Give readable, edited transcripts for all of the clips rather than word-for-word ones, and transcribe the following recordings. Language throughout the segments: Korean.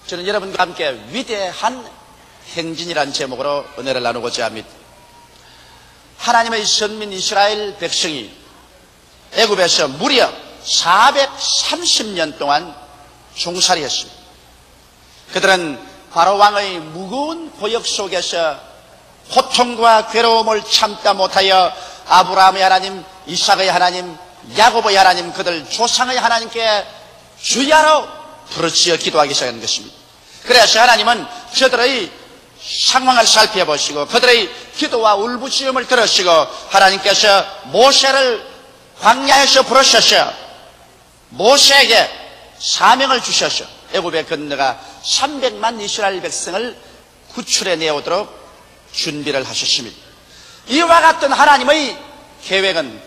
저는 여러분과 함께 위대한 행진이라는 제목으로 은혜를 나누고자 합니다. 하나님의 선민 이스라엘 백성이 애굽에서 무려 430년 동안 종살이했습니다. 그들은 바로 왕의 무거운 보역 속에서 고통과 괴로움을 참다 못하여 아브라함의 하나님, 이삭의 하나님, 야곱의 하나님, 그들 조상의 하나님께 주야로 부르짖어 기도하기 시작한 것입니다. 그래서 하나님은 저들의 상황을 살펴보시고 그들의 기도와 울부짖음을 들으시고 하나님께서 모세를 광야에서 부르셔서 모세에게 사명을 주셔서 애굽에 건너가 300만 이스라엘 백성을 구출해 내오도록 준비를 하셨습니다. 이와 같은 하나님의 계획은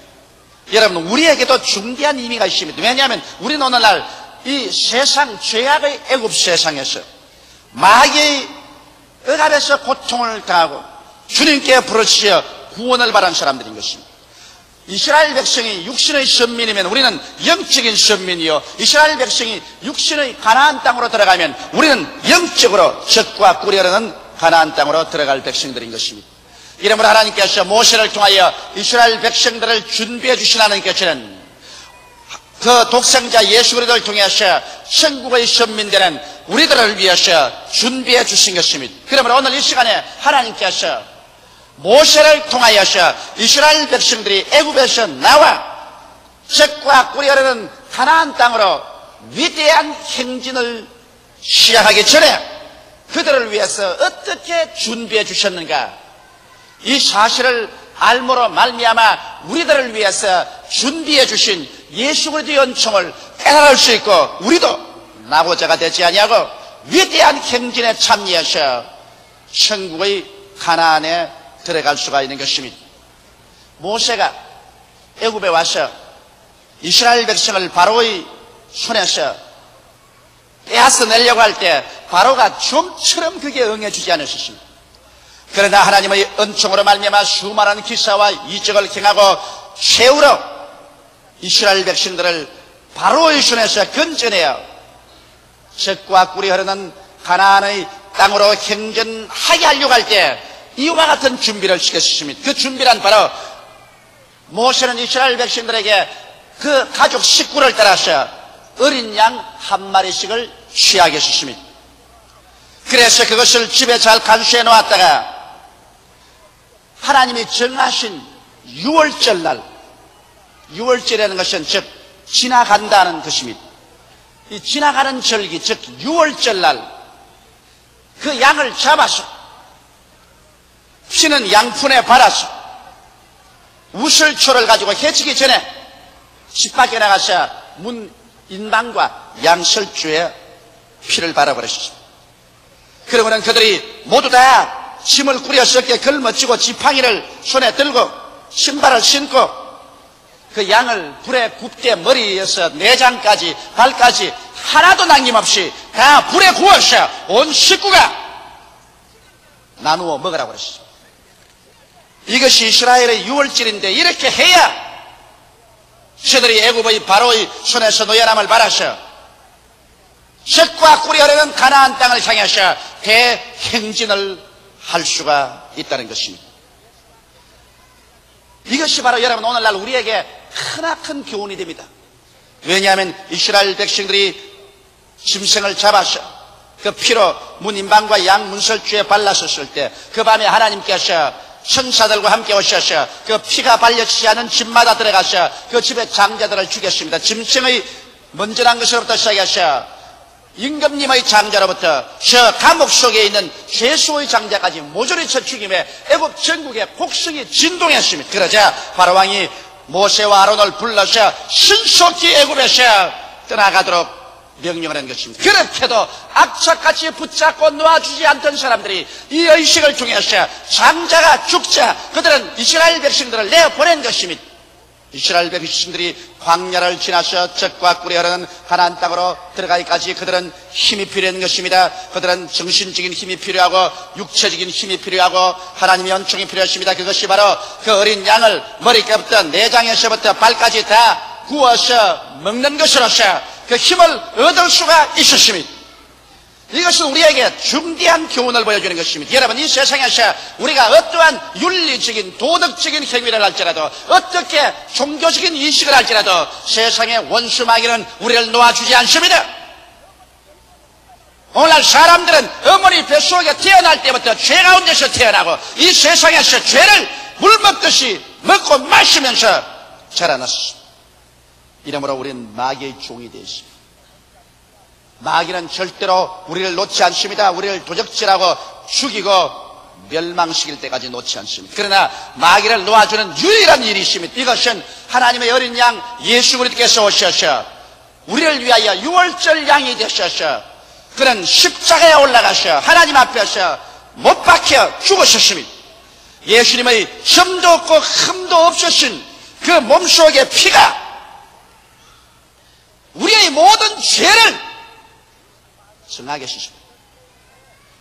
여러분 우리에게도 중대한 의미가 있습니다. 왜냐하면 우리는 오늘날 이 세상 죄악의 애굽 세상에서 마귀의 억압에서 고통을 당하고 주님께 부르짖어 구원을 바란 사람들인 것입니다. 이스라엘 백성이 육신의 선민이면 우리는 영적인 선민이요, 이스라엘 백성이 육신의 가나안 땅으로 들어가면 우리는 영적으로 젖과 꿀이 흐르는 가나안 땅으로 들어갈 백성들인 것입니다. 이러므로 하나님께서 모세를 통하여 이스라엘 백성들을 준비해 주신 하나님께서는 그 독생자 예수 그리스도를 통해서 천국의 선민되는 우리들을 위해서 준비해 주신 것입니다. 그러므로 오늘 이 시간에 하나님께서 모세를 통하여서 이스라엘 백성들이 애굽에서 나와 젖과 꿀이 흐르는 가나안 땅으로 위대한 행진을 시작하기 전에 그들을 위해서 어떻게 준비해 주셨는가, 이 사실을 알므로 말미암아 우리들을 위해서 준비해 주신 예수 그리스도의 은총을 깨달을 수 있고 우리도 낙오자가 되지 아니하고 위대한 행진에 참여해서 천국의 가나안에 들어갈 수가 있는 것입니다. 모세가 애굽에 와서 이스라엘 백성을 바로의 손에서 빼앗아 내려고 할 때 바로가 좀처럼 그게 응해주지 않으셨습니다. 그러나 하나님의 은총으로 말미암아 수많은 기사와 이적을 행하고 최후로 이스라엘 백성들을 바로의 손에서 건져내어 젖과 꿀이 흐르는 가나안의 땅으로 행전하게 하려고 할 때 이와 같은 준비를 시켰습니다. 그 준비란 바로 모세는 이스라엘 백성들에게 그 가족 식구를 따라서 어린 양 한 마리씩을 취하게 했습니다. 그래서 그것을 집에 잘 간수해 놓았다가 하나님이 정하신 유월절날, 유월절이라는 것은 즉 지나간다는 것입니다. 이 지나가는 절기, 즉 유월절날 그 양을 잡아서 피는 양푼에 발아서 우슬초를 가지고 해치기 전에 집 밖에 나가서 문 인방과 양설주에 피를 발아버렸습니다. 그러고는 그들이 모두 다 짐을 꾸려서 어깨에 걸머쥐고 지팡이를 손에 들고 신발을 신고 그 양을 불에 굽게 머리에서 내장까지 발까지 하나도 남김없이 다 불에 구워서 온 식구가 나누어 먹으라고 그랬습니다. 이것이 이스라엘의 유월절인데 이렇게 해야 저들이 애굽의 바로의 손에서 노예남을 받아서 젖과 꿀이 흐르는 가나안 땅을 향해서 대행진을 할 수가 있다는 것입니다. 이것이 바로 여러분 오늘날 우리에게 크나큰 교훈이 됩니다. 왜냐하면 이스라엘 백성들이 짐승을 잡아서 그 피로 문 인방과 양 문설주에 발랐었을 때 그 밤에 하나님께서 천사들과 함께 오셔서 그 피가 발려지지 않은 집마다 들어가서 그 집의 장자들을 죽였습니다. 짐승의 먼저 난 것으로부터 시작해서 임금님의 장자로부터 저 감옥 속에 있는 죄수의 장자까지 모조리 쳐 죽임에 애굽 전국에 곡성이 진동했습니다. 그러자 바로왕이 모세와 아론을 불러서 신속히 애굽에서 떠나가도록 명령을 한 것입니다. 그렇게도 악착같이 붙잡고 놓아주지 않던 사람들이 이 의식을 통해서 장자가 죽자 그들은 이스라엘 백성들을 내보낸 것입니다. 이스라엘 백성들이 광야를 지나서 젖과 꿀이 흐르는 가나안 땅으로 들어가기까지 그들은 힘이 필요한 것입니다. 그들은 정신적인 힘이 필요하고 육체적인 힘이 필요하고 하나님의 은총이 필요했습니다. 그것이 바로 그 어린 양을 머리끝부터 내장에서부터 발까지 다 구워서 먹는 것으로서 그 힘을 얻을 수가 있었습니다. 이것은 우리에게 중대한 교훈을 보여주는 것입니다. 여러분, 이 세상에서 우리가 어떠한 윤리적인 도덕적인 행위를 할지라도 어떻게 종교적인 인식을 할지라도 세상의 원수 마귀는 우리를 놓아주지 않습니다. 오늘날 사람들은 어머니 뱃속에 태어날 때부터 죄 가운데서 태어나고 이 세상에서 죄를 물 먹듯이 먹고 마시면서 자라났습니다. 이러므로 우리는 마귀의 종이 되어 있습니다. 마귀는 절대로 우리를 놓지 않습니다. 우리를 도적질하고 죽이고 멸망시킬 때까지 놓지 않습니다. 그러나 마귀를 놓아주는 유일한 일이 있습니다. 이것은 하나님의 어린 양 예수 그리스도께서 오셔서 우리를 위하여 유월절 양이 되셔서 그는 십자가에 올라가셔 하나님 앞에서 못 박혀 죽으셨습니다. 예수님의 점도 없고 흠도 없으신 그 몸속의 피가 우리의 모든 죄를 정하게 하십니다.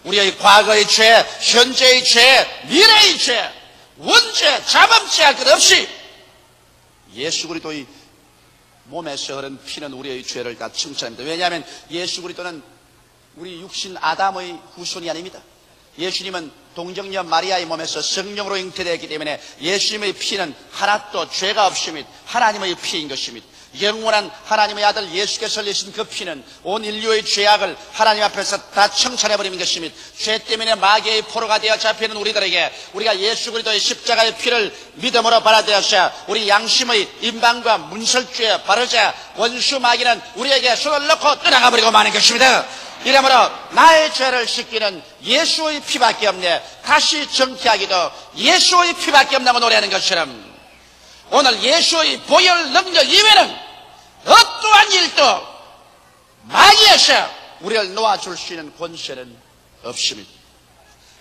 우리의 과거의 죄, 현재의 죄, 미래의 죄, 원죄, 자범죄 할 것 없이 예수 그리스도의 몸에서 흐른 피는 우리의 죄를 다 청산합니다. 왜냐하면 예수 그리스도는 우리 육신 아담의 후손이 아닙니다. 예수님은 동정녀 마리아의 몸에서 성령으로 잉태되었기 때문에 예수님의 피는 하나도 죄가 없습니다. 하나님의 피인 것입니다. 영원한 하나님의 아들 예수께서 흘리신 그 피는 온 인류의 죄악을 하나님 앞에서 다 청산해버리는 것입니다. 죄 때문에 마귀의 포로가 되어 잡히는 우리들에게 우리가 예수 그리스도의 십자가의 피를 믿음으로 받아들여서 우리 양심의 임방과 문설주에 바르자 원수 마귀는 우리에게 손을 넣고 떠나가버리고 마는 것입니다. 이러므로 나의 죄를 씻기는 예수의 피밖에 없네. 다시 정케하기도 예수의 피밖에 없다고 노래하는 것처럼 오늘 예수의 보혈 능력 이외에는 어떠한 일도 마귀에서 우리를 놓아줄 수 있는 권세는 없습니다.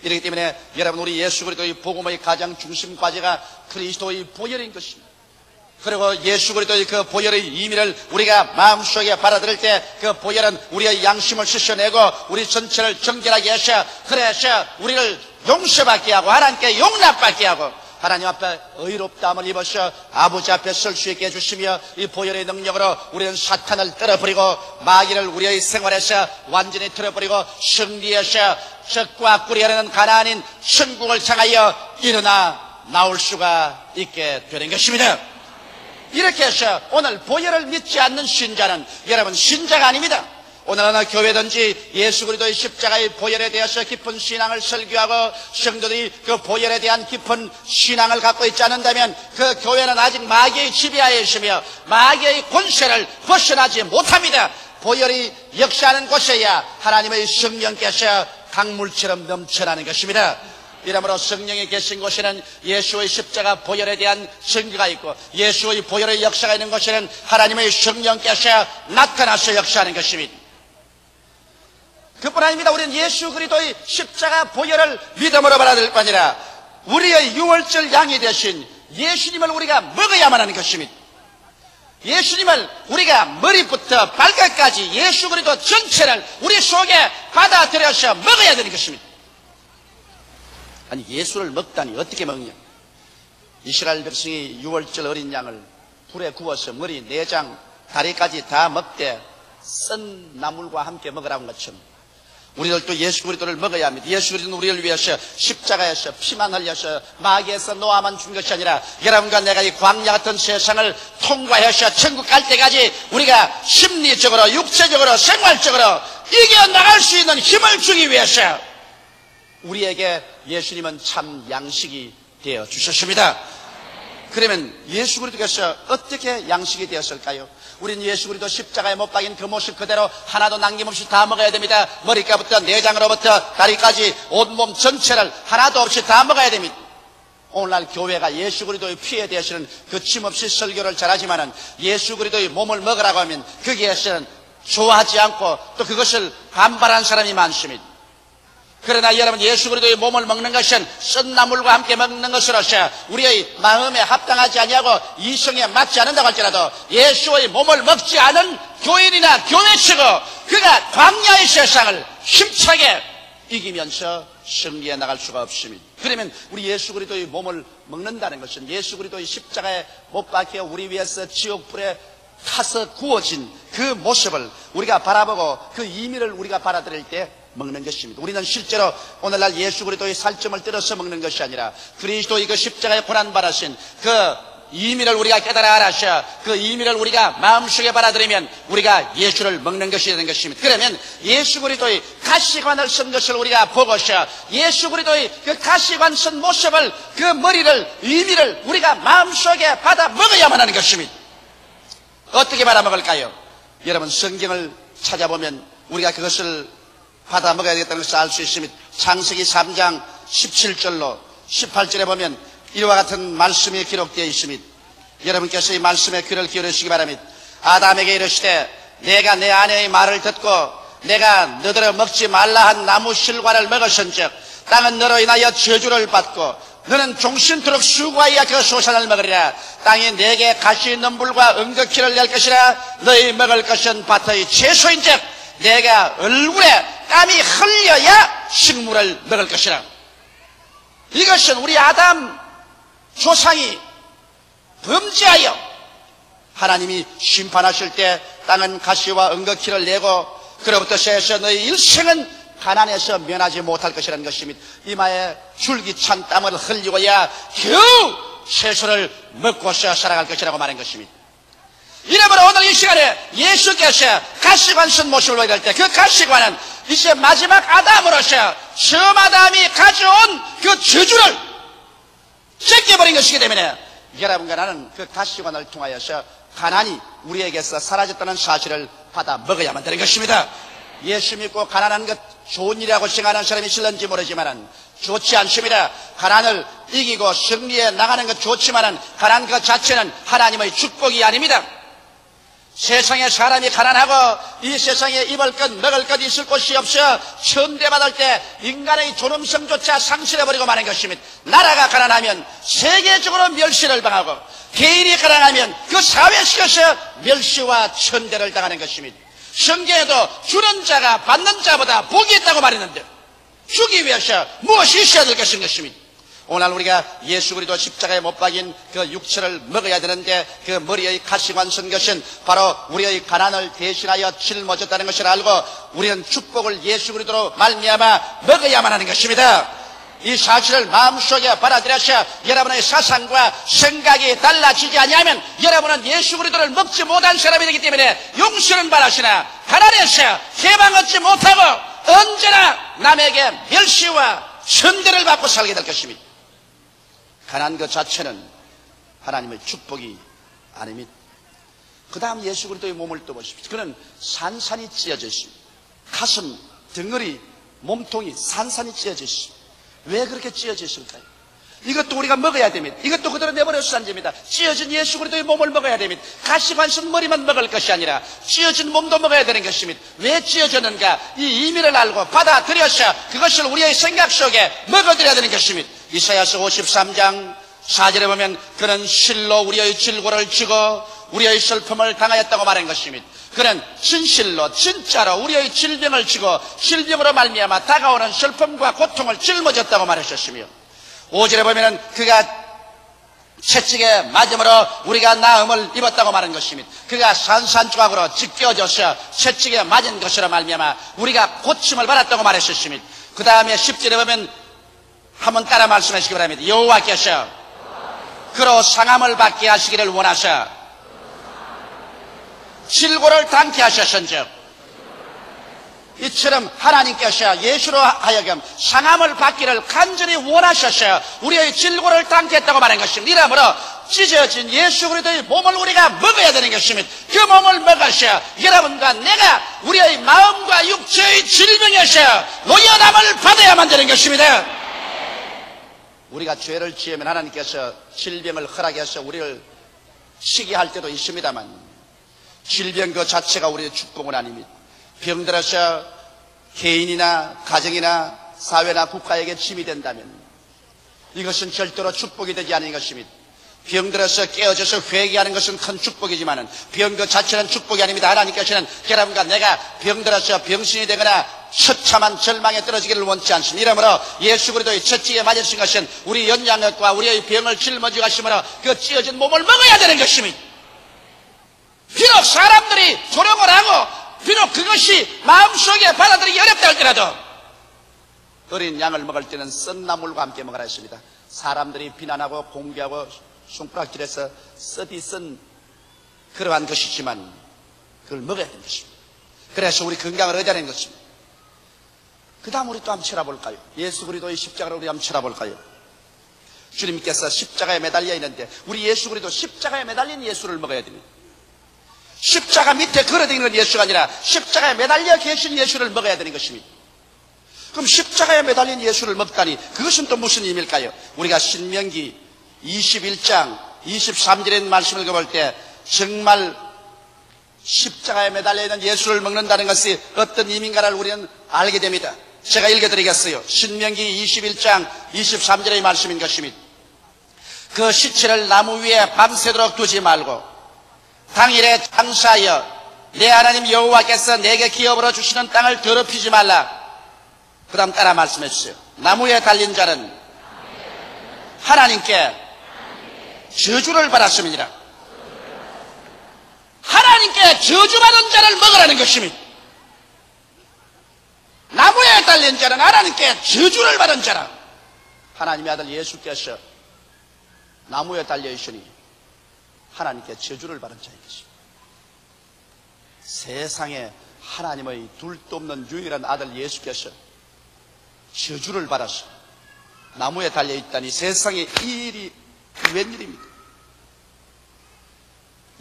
이렇기 때문에 여러분 우리 예수 그리스도의 복음의 가장 중심 과제가 그리스도의 보혈인 것입니다. 그리고 예수 그리스도의 그 보혈의 의미를 우리가 마음속에 받아들일 때 그 보혈은 우리의 양심을 씻어내고 우리 전체를 정결하게 해서 그래서 우리를 용서받게 하고 하나님께 용납받게 하고 하나님 앞에 의롭다함을 입어서 아버지 앞에 설 수 있게 해주시며 이 보혈의 능력으로 우리는 사탄을 떨어버리고 마귀를 우리의 생활에서 완전히 틀어버리고 승리해서 적과 꿀이 흐르는 가나안인 천국을 향하여 일어나 나올 수가 있게 되는 것입니다. 이렇게 해서 오늘 보혈을 믿지 않는 신자는 여러분 신자가 아닙니다. 오늘 어느 교회든지 예수 그리스도의 십자가의 보혈에 대해서 깊은 신앙을 설교하고 성도들이 그 보혈에 대한 깊은 신앙을 갖고 있지 않는다면 그 교회는 아직 마귀의 지배하에 있으며 마귀의 권세를 벗어나지 못합니다. 보혈이 역사하는 곳에야 하나님의 성령께서 강물처럼 넘쳐나는 것입니다. 이러므로 성령이 계신 곳에는 예수의 십자가 보혈에 대한 증거가 있고 예수의 보혈의 역사가 있는 곳에는 하나님의 성령께서 나타나서 역사하는 것입니다. 그뿐 아닙니다. 우리는 예수 그리스도의 십자가 보혈을 믿음으로 받아들일 뿐 아니라 우리의 유월절 양이 되신 예수님을 우리가 먹어야만 하는 것입니다. 예수님을 우리가 머리부터 발끝까지 예수 그리스도 전체를 우리 속에 받아들여서 먹어야 되는 것입니다. 아니 예수를 먹다니 어떻게 먹냐? 이스라엘 백성이 유월절 어린 양을 불에 구워서 머리, 내장, 다리까지 다 먹되 쓴 나물과 함께 먹으라고 한 것처럼 우리들도 예수 그리스도를 먹어야 합니다. 예수 그리스도는 우리를 위해서 십자가에서 피만 흘려서 마귀에서 노아만 준 것이 아니라 여러분과 내가 이 광야 같은 세상을 통과해서 천국 갈 때까지 우리가 심리적으로 육체적으로 생활적으로 이겨나갈 수 있는 힘을 주기 위해서 우리에게 예수님은 참 양식이 되어 주셨습니다. 그러면 예수 그리스도께서 어떻게 양식이 되었을까요? 우리는 예수 그리스도 십자가에 못 박인 그 모습 그대로 하나도 남김없이 다 먹어야 됩니다. 머리카락부터 내장으로부터 다리까지 온몸 전체를 하나도 없이 다 먹어야 됩니다. 오늘날 교회가 예수 그리스도의 피에 대해서는 거침없이 설교를 잘하지만은 예수 그리스도의 몸을 먹으라고 하면 거기에서는 좋아하지 않고 또 그것을 반발하는 사람이 많습니다. 그러나 여러분 예수 그리스도의 몸을 먹는 것은 쓴 나물과 함께 먹는 것으로서 우리의 마음에 합당하지 아니하고 이성에 맞지 않는다고 할지라도 예수의 몸을 먹지 않은 교인이나 교회치고 그가 광야의 세상을 힘차게 이기면서 승리해 나갈 수가 없습니다. 그러면 우리 예수 그리스도의 몸을 먹는다는 것은 예수 그리스도의 십자가에 못 박혀 우리 위해서 지옥불에 타서 구워진 그 모습을 우리가 바라보고 그 의미를 우리가 받아들일 때 먹는 것입니다. 우리는 실제로 오늘날 예수 그리스도의 살점을 뜯어서 먹는 것이 아니라 그리스도의 그 십자가에 고난받으신 그 의미를 우리가 깨달아 알아서 그 의미를 우리가 마음속에 받아들이면 우리가 예수를 먹는 것이 되는 것입니다. 그러면 예수 그리스도의 가시관을 쓴 것을 우리가 보고서 예수 그리스도의 그 가시관 쓴 모습을 그 머리를 의미를 우리가 마음속에 받아 먹어야만 하는 것입니다. 어떻게 받아 먹을까요? 여러분 성경을 찾아보면 우리가 그것을 받아 먹어야 되겠다는 것을 알 수 있습니다. 창세기 3장 17절로 18절에 보면 이와 같은 말씀이 기록되어 있습니다. 여러분께서 이 말씀에 귀를 기울이시기 바랍니다. 아담에게 이르시되 내가 내 아내의 말을 듣고 내가 너더러 먹지 말라 한 나무 실과를 먹었은즉 땅은 너로 인하여 저주를 받고 너는 종신토록 수고하여 그 소산을 먹으리라. 땅이 내게 가시 있는 불과 은거키를 낼 것이라. 너희 먹을 것은 밭의 채소인즉 내가 얼굴에 땀이 흘려야 식물을 먹을 것이라. 이것은 우리 아담 조상이 범죄하여 하나님이 심판하실 때 땅은 가시와 은거키를 내고 그로부터 쇠서 너희 일생은 가난에서 면하지 못할 것이라는 것입니다. 이마에 줄기찬 땀을 흘리고야 겨우 채소를 먹고서 살아갈 것이라고 말한 것입니다. 이러므로 오늘 이 시간에 예수께서 가시관 쓴 모습을 보여드릴 때 그 가시관은 이제 마지막 아담으로서 처음 아담이 가져온 그 저주를 찢겨버린 것이기 때문에 여러분과 나는 그 가시관을 통하여서 가난이 우리에게서 사라졌다는 사실을 받아 먹어야만 되는 것입니다. 예수 믿고 가난한 것 좋은 일이라고 생각하는 사람이 있을는지 모르지만 좋지 않습니다. 가난을 이기고 승리해 나가는 것 좋지만 가난 것 자체는 하나님의 축복이 아닙니다. 세상에 사람이 가난하고 이 세상에 입을 것 먹을 것 있을 곳이 없어 천대받을 때 인간의 존엄성조차 상실해버리고 마는 것입니다. 나라가 가난하면 세계적으로 멸시를 당하고 개인이 가난하면 그 사회 속에서 멸시와 천대를 당하는 것입니다. 성경에도 주는 자가 받는 자보다 복이 있다고 말했는데 주기 위해서 무엇이 있어야 될 것입니다. 오늘 우리가 예수 그리스도 십자가에 못 박인 그 육체를 먹어야 되는데 그 머리의 가시관 쓴 것은 바로 우리의 가난을 대신하여 짊어졌다는 것을 알고 우리는 축복을 예수 그리스도로 말미암아 먹어야만 하는 것입니다. 이 사실을 마음속에 받아들여서 여러분의 사상과 생각이 달라지지 아니하면 여러분은 예수 그리스도를 먹지 못한 사람이 되기 때문에 용서는 받으시나 가난에서 해방 얻지 못하고 언제나 남에게 멸시와 천대를 받고 살게 될 것입니다. 가난 것 자체는 하나님의 축복이 아닙니다. 그 다음 예수 그리스도의 몸을 또 보십시오. 그는 산산이 찢어져 있습니다. 가슴, 덩어리, 몸통이 산산이 찢어져 있습니다. 왜 그렇게 찢어져 있을까요? 이것도 우리가 먹어야 됩니다. 이것도 그대로 내버려서 안 됩니다. 찢어진 예수 그리스도의 몸을 먹어야 됩니다. 가시관 쓴 머리만 먹을 것이 아니라 찢어진 몸도 먹어야 되는 것입니다. 왜 찢어졌는가? 이 의미를 알고 받아들여서 그것을 우리의 생각 속에 먹어들여야 되는 것입니다. 이사야서 53장 4절에 보면 그는 실로 우리의 질고를 지고 우리의 슬픔을 당하였다고 말한 것입니다. 그는 진실로 진짜로 우리의 질병을 지고 질병으로 말미암아 다가오는 슬픔과 고통을 짊어졌다고 말하셨으며 5절에 보면 그가 채찍에 맞음으로 우리가 나음을 입었다고 말한 것입니다. 그가 산산조각으로 찢겨져서 채찍에 맞은 것으로 말미암아 우리가 고침을 받았다고 말했었습니다. 그 다음에 10절에 보면 한번 따라 말씀하시기 바랍니다. 여호와께서 그로 상함을 받게 하시기를 원하사 질고를 당케 하셨은즉 이처럼 하나님께서 예수로 하여금 상함을 받기를 간절히 원하셔서 우리의 질고를 당케 했다고 말한 것입니다. 이러므로 찢어진 예수 그리스도의 몸을 우리가 먹어야 되는 것입니다. 그 몸을 먹어서 여러분과 내가 우리의 마음과 육체의 질병에서 노연함을 받아야만 되는 것입니다. 우리가 죄를 지으면 하나님께서 질병을 허락해서 우리를 치게 할 때도 있습니다만 질병 그 자체가 우리의 축복은 아닙니다. 병들어서 개인이나 가정이나 사회나 국가에게 침이 된다면 이것은 절대로 축복이 되지 않은 것입니다. 병들어서 깨어져서 회개하는 것은 큰 축복이지만 병 그 자체는 축복이 아닙니다. 하나님께서는 여러분과 내가 병들어서 병신이 되거나 처참한 절망에 떨어지기를 원치 않습니다. 이러므로 예수 그리스도의 채찍에 맞으신 것은 우리 연약함과 우리의 병을 짊어지고 가심으로 그 찢어진 몸을 먹어야 되는 것입니다. 비록 사람들이 조롱을 하고 비록 그것이 마음속에 받아들이기 어렵다 할지라도 어린 양을 먹을 때는 쓴 나물과 함께 먹으라 했습니다. 사람들이 비난하고 공개하고 손가락질해서 썩이 쓴 그러한 것이지만 그걸 먹어야 되는 것입니다. 그래서 우리 건강을 얻어내는 것입니다. 그 다음 우리 또 한번 쳐다볼까요? 예수 그리스도의 십자가를 우리 한번 쳐다볼까요? 주님께서 십자가에 매달려 있는데 우리 예수 그리스도 십자가에 매달린 예수를 먹어야 됩니다. 십자가 밑에 걸어다니는 예수가 아니라 십자가에 매달려 계신 예수를 먹어야 되는 것입니다. 그럼 십자가에 매달린 예수를 먹다니 그것은 또 무슨 의미일까요? 우리가 신명기 21장 23절의 말씀을 읽어볼 때 정말 십자가에 매달려 있는 예수를 먹는다는 것이 어떤 의미인가를 우리는 알게 됩니다. 제가 읽어드리겠어요. 신명기 21장 23절의 말씀인 것입니다. 그 시체를 나무 위에 밤새도록 두지 말고 당일에 장사하여 내 하나님 여호와께서 내게 기업으로 주시는 땅을 더럽히지 말라. 그 다음 따라 말씀해 주세요. 나무에 달린 자는 하나님께 저주를 받았음이니라. 하나님께 저주받은 자를 먹으라는 것입니다. 나무에 달린 자는 하나님께 저주를 받은 자라. 하나님의 아들 예수께서 나무에 달려 있으니 하나님께 저주를 받은 자인 것입니다. 세상에 하나님의 둘도 없는 유일한 아들 예수께서 저주를 받아서 나무에 달려 있다니 세상에 이 일이 웬일입니까?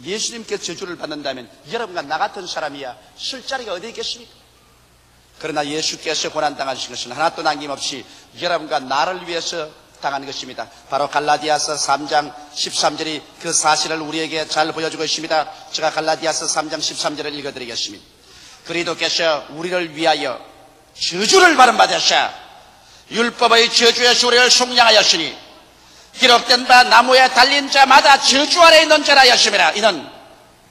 예수님께 저주를 받는다면 여러분과 나 같은 사람이야 쓸 자리가 어디 있겠습니까? 그러나 예수께서 고난당하신 것은 하나도 남김없이 여러분과 나를 위해서 당한 것입니다. 바로 갈라디아서 3장 13절이 그 사실을 우리에게 잘 보여주고 있습니다. 제가 갈라디아서 3장 13절을 읽어드리겠습니다. 그리스도께서 우리를 위하여 저주를 받으사 율법의 저주에서 우리를 속량하였으니 기록된 바 나무에 달린 자마다 저주 아래 있는 자라 하였음이라. 이는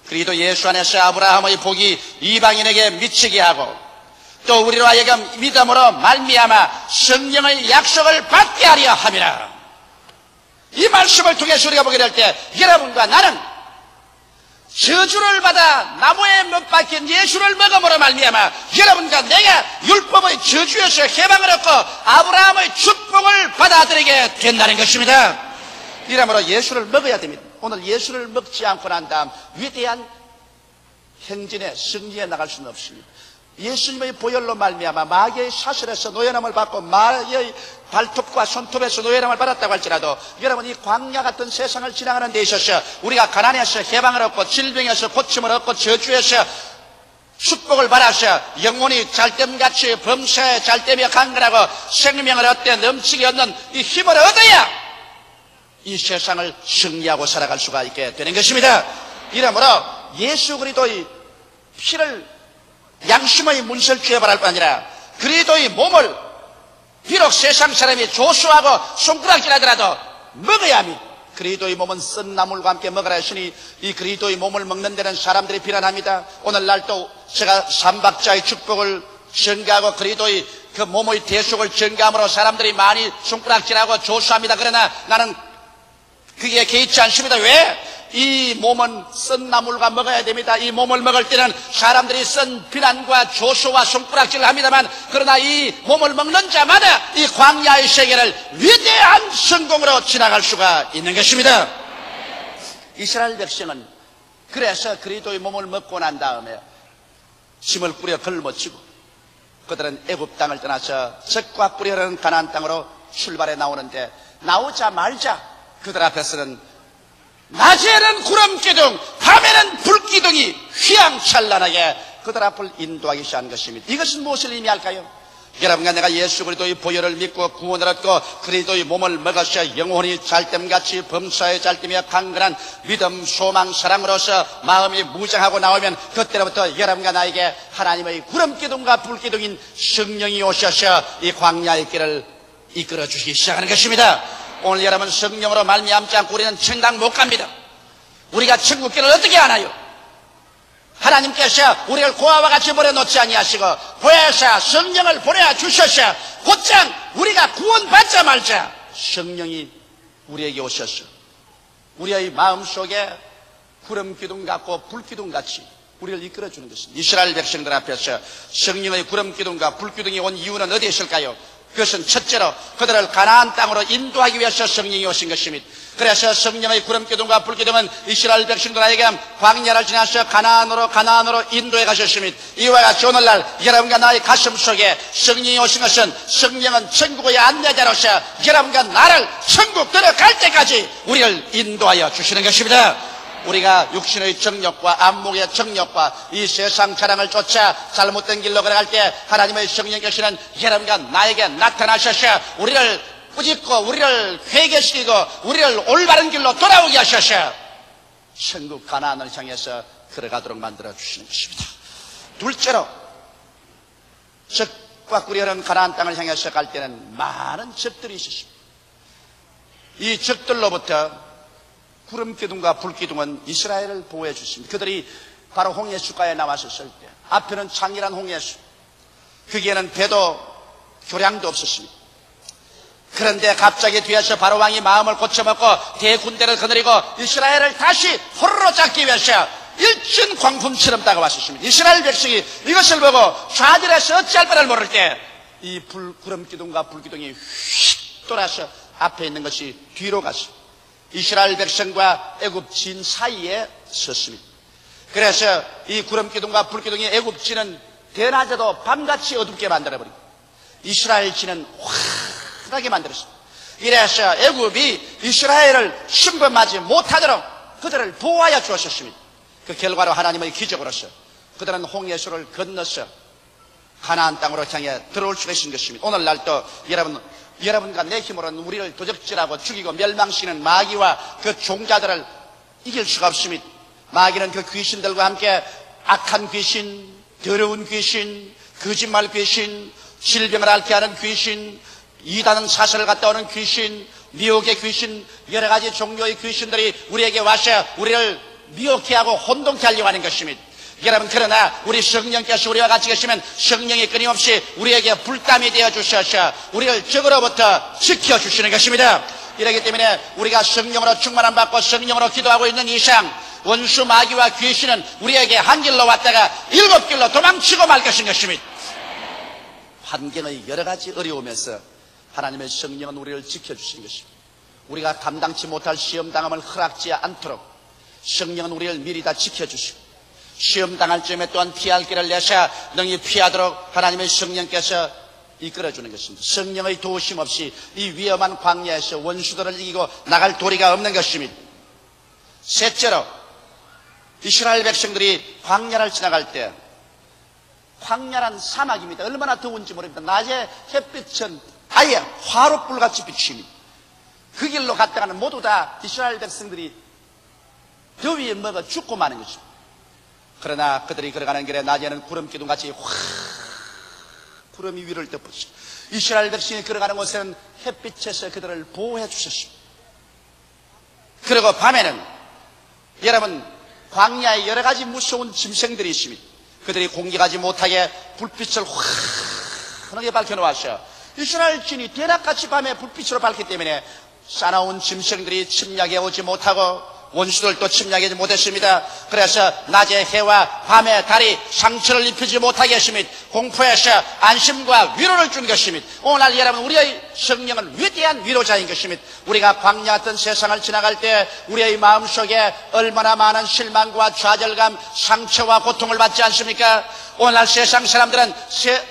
그리스도 예수 안에서 아브라함의 복이 이방인에게 미치게 하고 또 우리로 하여금 믿음으로 말미암아 성령의 약속을 받게 하려 함이라. 이 말씀을 통해서 우리가 보게 될 때 여러분과 나는 저주를 받아 나무에 못 박힌 예수를 먹음으로 말미암아 여러분과 내가 율법의 저주에서 해방을 얻고 아브라함의 축복을 받아들이게 된다는 것입니다. 이러므로 예수를 먹어야 됩니다. 오늘 예수를 먹지 않고 난 다음 위대한 행진에 승리해 나갈 수는 없습니다. 예수님의 보혈로 말미암아 마귀의 사슬에서 노예남을 받고 마귀의 발톱과 손톱에서 노예남을 받았다고 할지라도 여러분 이 광야 같은 세상을 지나가는 데 있어서 우리가 가난에서 해방을 얻고 질병에서 고침을 얻고 저주에서 축복을 받아서 영혼이 잘됨같이 범사에 잘되며 강건하고 생명을 얻되 넘치게 얻는 이 힘을 얻어야 이 세상을 승리하고 살아갈 수가 있게 되는 것입니다. 이러므로 예수 그리스도의 피를 양심의 문설주에 바랄 뿐 아니라 그리스도의 몸을 비록 세상 사람이 조수하고 손가락질하더라도 먹어야 합니다. 그리스도의 몸은 쓴 나물과 함께 먹으라 했으니 이 그리스도의 몸을 먹는 데는 사람들이 비난합니다. 오늘날 또 제가 삼박자의 축복을 전가하고 그리스도의 그 몸의 대속을 전가함으로 사람들이 많이 손가락질하고 조수합니다. 그러나 나는 그게 개의치 않습니다. 왜? 이 몸은 쓴 나물과 먹어야 됩니다. 이 몸을 먹을 때는 사람들이 쓴 비난과 조소와 손가락질을 합니다만 그러나 이 몸을 먹는 자마다 이 광야의 세계를 위대한 성공으로 지나갈 수가 있는 것입니다. 이스라엘 백성은 그래서 그리스도의 몸을 먹고 난 다음에 짐을 꾸려 걸머치고 그들은 애굽 땅을 떠나서 적과 꿀이 가나안 땅으로 출발해 나오는데 나오자마자 그들 앞에서는 낮에는 구름기둥, 밤에는 불기둥이 휘황찬란하게 그들 앞을 인도하기 시작한 것입니다. 이것은 무엇을 의미할까요? 여러분과 내가 예수 그리스도의 보혈을 믿고 구원을 얻고 그리스도의 몸을 먹으셔 영혼이 잘됨같이 범사에 잘되며 강건한 믿음, 소망, 사랑으로서 마음이 무장하고 나오면 그때로부터 여러분과 나에게 하나님의 구름기둥과 불기둥인 성령이 오셔서 이 광야의 길을 이끌어 주시기 시작하는 것입니다. 오늘 여러분 성령으로 말미암지 않고 우리는 천당 못 갑니다. 우리가 천국길을 어떻게 하나요? 하나님께서 우리를 고아와 같이 버려놓지 아니하시고 보혜사 성령을 보내어 주셔서 곧장 우리가 구원받자 말자 성령이 우리에게 오셔서 우리의 마음속에 구름 기둥 같고 불 기둥 같이 우리를 이끌어주는 것입니다. 이스라엘 백성들 앞에서 성령의 구름 기둥과 불 기둥이 온 이유는 어디에 있을까요? 그것은 첫째로 그들을 가나안 땅으로 인도하기 위해서 성령이 오신 것입니다. 그래서 성령의 구름 기둥과 불 기둥은 이스라엘 백성들에게 광야를 지나서 가나안으로 인도해 가셨습니다. 이와 같이 오늘날 여러분과 나의 가슴 속에 성령이 오신 것은 성령은 천국의 안내자로서 여러분과 나를 천국 들어갈 때까지 우리를 인도하여 주시는 것입니다. 우리가 육신의 정욕과 안목의 정욕과 이 세상 자랑을 쫓아 잘못된 길로 걸어갈 때 하나님의 성령께서는 여러분과 나에게 나타나셔서 우리를 꾸짖고 우리를 회개시키고 우리를 올바른 길로 돌아오게 하셔서 천국 가나안을 향해서 걸어가도록 만들어 주시는 것입니다. 둘째로 적과 꿀이 가나안 땅을 향해서 갈 때는 많은 적들이 있었습니다. 이 적들로부터 구름 기둥과 불 기둥은 이스라엘을 보호해 주십니다. 그들이 바로 홍해수가에 나왔었을 때 앞에는 창이란 홍해수, 거기에는 배도 교량도 없었습니다. 그런데 갑자기 뒤에서 바로 왕이 마음을 고쳐먹고 대군대를 거느리고 이스라엘을 다시 포로로 잡기 위해서 일진 광풍처럼 다가왔었습니다. 이스라엘 백성이 이것을 보고 좌절해서 어찌할 바를 모를 때 이 구름 기둥과 불 기둥이 휙 돌아서 앞에 있는 것이 뒤로 갔습니다. 이스라엘 백성과 애굽진 사이에 섰습니다. 그래서 이 구름 기둥과 불 기둥이 애굽진은 대낮에도 밤같이 어둡게 만들어버리고 이스라엘 진은 환하게 만들었습니다. 이래서 애굽이 이스라엘을 침범하지 못하도록 그들을 보호하여 주었습니다. 그 결과로 하나님의 기적으로서 그들은 홍해수를 건너서 가나안 땅으로 향해 들어올 수가 있는 것입니다. 오늘날도 여러분과 내 힘으로는 우리를 도적질하고 죽이고 멸망시키는 마귀와 그 종자들을 이길 수가 없습니다. 마귀는 그 귀신들과 함께 악한 귀신, 더러운 귀신, 거짓말 귀신, 질병을 앓게 하는 귀신, 이단은 사설을 갔다 오는 귀신, 미혹의 귀신, 여러 가지 종류의 귀신들이 우리에게 와서 우리를 미혹해 하고 혼동케 하려고 하는 것입니다. 여러분, 그러나 우리 성령께서 우리와 같이 계시면 성령이 끊임없이 우리에게 불담이 되어 주셔서 우리를 적으로부터 지켜주시는 것입니다. 이렇기 때문에 우리가 성령으로 충만함 받고 성령으로 기도하고 있는 이상 원수 마귀와 귀신은 우리에게 한 길로 왔다가 7길로 도망치고 말 것입니다. 환경의 여러 가지 어려우면서 하나님의 성령은 우리를 지켜주시는 것입니다. 우리가 감당치 못할 시험당함을 허락지 않도록 성령은 우리를 미리 다 지켜주시고 시험당할 즈음에 또한 피할 길을 내셔 능히 피하도록 하나님의 성령께서 이끌어주는 것입니다. 성령의 도우심 없이 이 위험한 광야에서 원수들을 이기고 나갈 도리가 없는 것입니다. 셋째로 이스라엘 백성들이 광야를 지나갈 때 광야란 사막입니다. 얼마나 더운지 모릅니다. 낮에 햇빛은 아예 화롯불같이 비춥니다. 그 길로 갔다가는 모두 다 이스라엘 백성들이 더위에 먹어 죽고 마는 것입니다. 그러나 그들이 걸어가는 길에 낮에는 구름 기둥같이 구름이 위를 덮었습니다. 이스라엘 백성이 걸어가는 곳에는 햇빛에서 그들을 보호해 주셨습니다. 그리고 밤에는 여러분 광야에 여러 가지 무서운 짐승들이 있습니다. 그들이 공격하지 못하게 불빛을 환하게 밝혀놓았어요. 이스라엘 진이 대낮같이 밤에 불빛으로 밝기 때문에 싸나운 짐승들이 침략해 오지 못하고 원수들도 침략하지 못했습니다. 그래서 낮에 해와 밤에 달이 상처를 입히지 못하게 했습니다. 공포에서 안심과 위로를 준 것입니다. 오늘 여러분 우리의 성령은 위대한 위로자인 것입니다. 우리가 광야 같은 세상을 지나갈 때 우리의 마음속에 얼마나 많은 실망과 좌절감, 상처와 고통을 받지 않습니까? 오늘날 세상 사람들은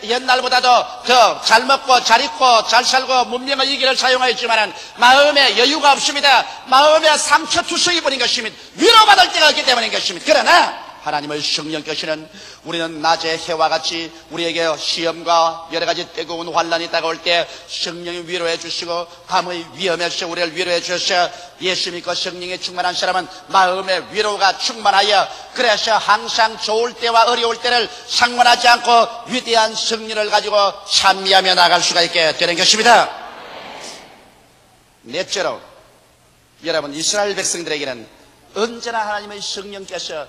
옛날보다도 더 잘 먹고 잘 입고 잘 살고 문명의 이기를 사용하였지만 마음에 여유가 없습니다. 마음에 상처투성이 버린 것입니다. 위로받을 때가 없기 때문인 것입니다. 그러나 하나님의 성령께서는 우리는 낮의 해와 같이 우리에게 시험과 여러 가지 뜨거운 환난이 다가올 때 성령이 위로해 주시고 밤의 위험에서 우리를 위로해 주셔서 예수 믿고 성령에 충만한 사람은 마음의 위로가 충만하여 그래서 항상 좋을 때와 어려울 때를 상관하지 않고 위대한 승리를 가지고 찬미하며 나갈 수가 있게 되는 것입니다. 넷째로 여러분 이스라엘 백성들에게는 언제나 하나님의 성령께서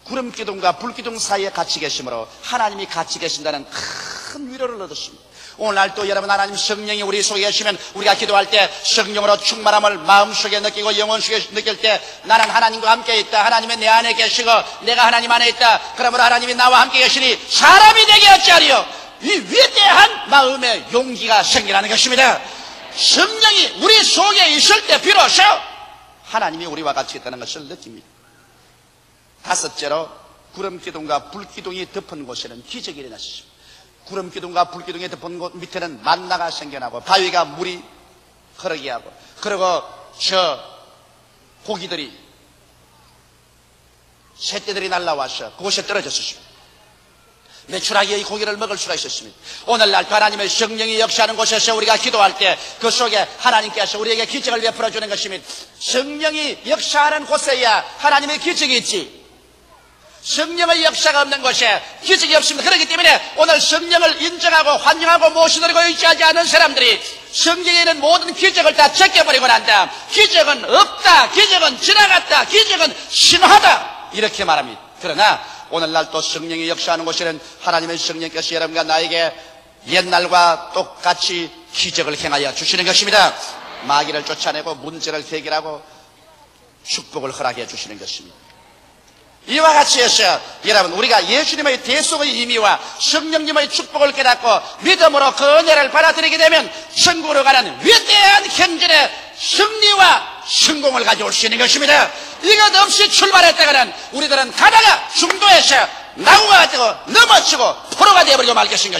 구름 기둥과 불 기둥 사이에 같이 계심으로 하나님이 같이 계신다는 큰 위로를 얻었습니다. 오늘날 또 여러분 하나님 성령이 우리 속에 계시면 우리가 기도할 때 성령으로 충만함을 마음속에 느끼고 영혼 속에 느낄 때 나는 하나님과 함께 있다. 하나님이 내 안에 계시고 내가 하나님 안에 있다. 그러므로 하나님이 나와 함께 계시니 사람이 되게 어찌하리요. 이 위대한 마음의 용기가 생기라는 것입니다. 성령이 우리 속에 있을 때 비로소 하나님이 우리와 같이 있다는 것을 느낍니다. 다섯째로 구름기둥과 불기둥이 덮은 곳에는 기적이 일어났습니다. 구름기둥과 불기둥이 덮은 곳 밑에는 만나가 생겨나고 바위가 물이 흐르게 하고 그리고 저 고기들이 새떼들이 날라와서 그곳에 떨어졌습니다. 매출하게 이 고기를 먹을 수가 있었습니다. 오늘날도 하나님의 성령이 역사하는 곳에서 우리가 기도할 때 그 속에 하나님께서 우리에게 기적을 베풀어 주는 것입니다. 성령이 역사하는 곳에야 하나님의 기적이 있지 성령의 역사가 없는 곳에 기적이 없습니다. 그렇기 때문에 오늘 성령을 인정하고 환영하고 모시드리고 의지하지 않은 사람들이 성경에 있는 모든 기적을 다 제껴버리고 난다. 기적은 없다. 기적은 지나갔다. 기적은 신화다. 이렇게 말합니다. 그러나 오늘날 또 성령이 역사하는 곳에는 하나님의 성령께서 여러분과 나에게 옛날과 똑같이 기적을 행하여 주시는 것입니다. 마귀를 쫓아내고 문제를 해결하고 축복을 허락해 주시는 것입니다. 이와 같이 해서 여러분 우리가 예수님의 대속의 의미와 성령님의 축복을 깨닫고 믿음으로 그 은혜를 받아들이게 되면 천국으로 가는 위대한 현실의 승리와 성공을 가져올 수 있는 것입니다. 이것 없이 출발했다가는 우리들은 가다가 중도에서 나무가 되고 넘어지고 포로가 되어버리고 말 것입니다.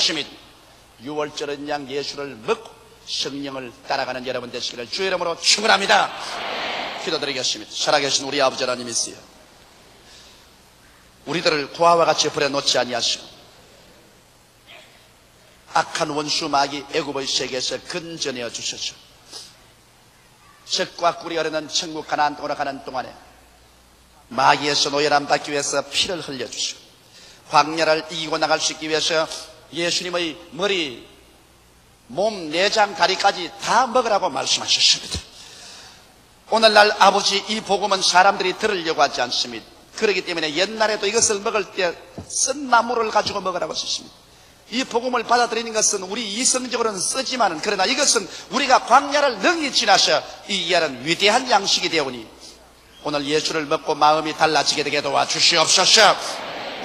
유월절은 양 예수를 먹고 성령을 따라가는 여러분 되시기를 주의 이름으로 축원합니다. 기도드리겠습니다. 살아계신 우리 아버지 하나님이시여, 우리들을 고아와 같이 버려놓지 아니하시고 악한 원수 마귀 애굽의 세계에서 건져내어 주셔서 적과 꿀이 흐르는 천국 가나안 땅으로 가는 동안에 마귀에서 노예람 받기 위해서 피를 흘려주시고 광야를 이기고 나갈 수 있기 위해서 예수님의 머리, 몸, 내장, 다리까지 다 먹으라고 말씀하셨습니다. 오늘날 아버지 이 복음은 사람들이 들으려고 하지 않습니다. 그렇기 때문에 옛날에도 이것을 먹을 때 쓴 나무를 가지고 먹으라고 했습니다. 이 복음을 받아들이는 것은 우리 이성적으로는 쓰지만은 그러나 이것은 우리가 광야를 능히 지나서 이해하는 위대한 양식이 되오니 오늘 예수를 먹고 마음이 달라지게 되게 도와주시옵소서.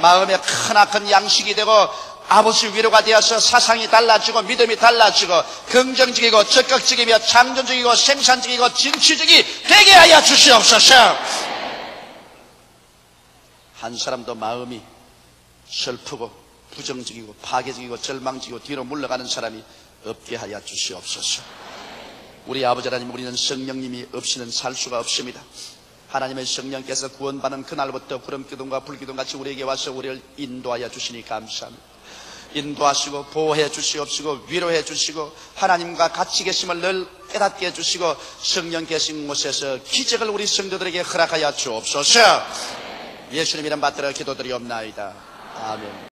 마음에 크나큰 양식이 되고 아버지 위로가 되어서 사상이 달라지고 믿음이 달라지고 긍정적이고 적극적이며 창조적이고 생산적이고 진취적이 되게 하여 주시옵소서. 한 사람도 마음이 슬프고 부정적이고 파괴적이고 절망적이고 뒤로 물러가는 사람이 없게 하여 주시옵소서. 우리 아버지 하나님, 우리는 성령님이 없이는 살 수가 없습니다. 하나님의 성령께서 구원받는 그날부터 구름기둥과 불기둥같이 우리에게 와서 우리를 인도하여 주시니 감사합니다. 인도하시고 보호해 주시옵시고 위로해 주시고 하나님과 같이 계심을 늘 깨닫게 해주시고 성령 계신 곳에서 기적을 우리 성도들에게 허락하여 주옵소서. 예수님 이름 받들어 기도드리옵나이다. 아멘.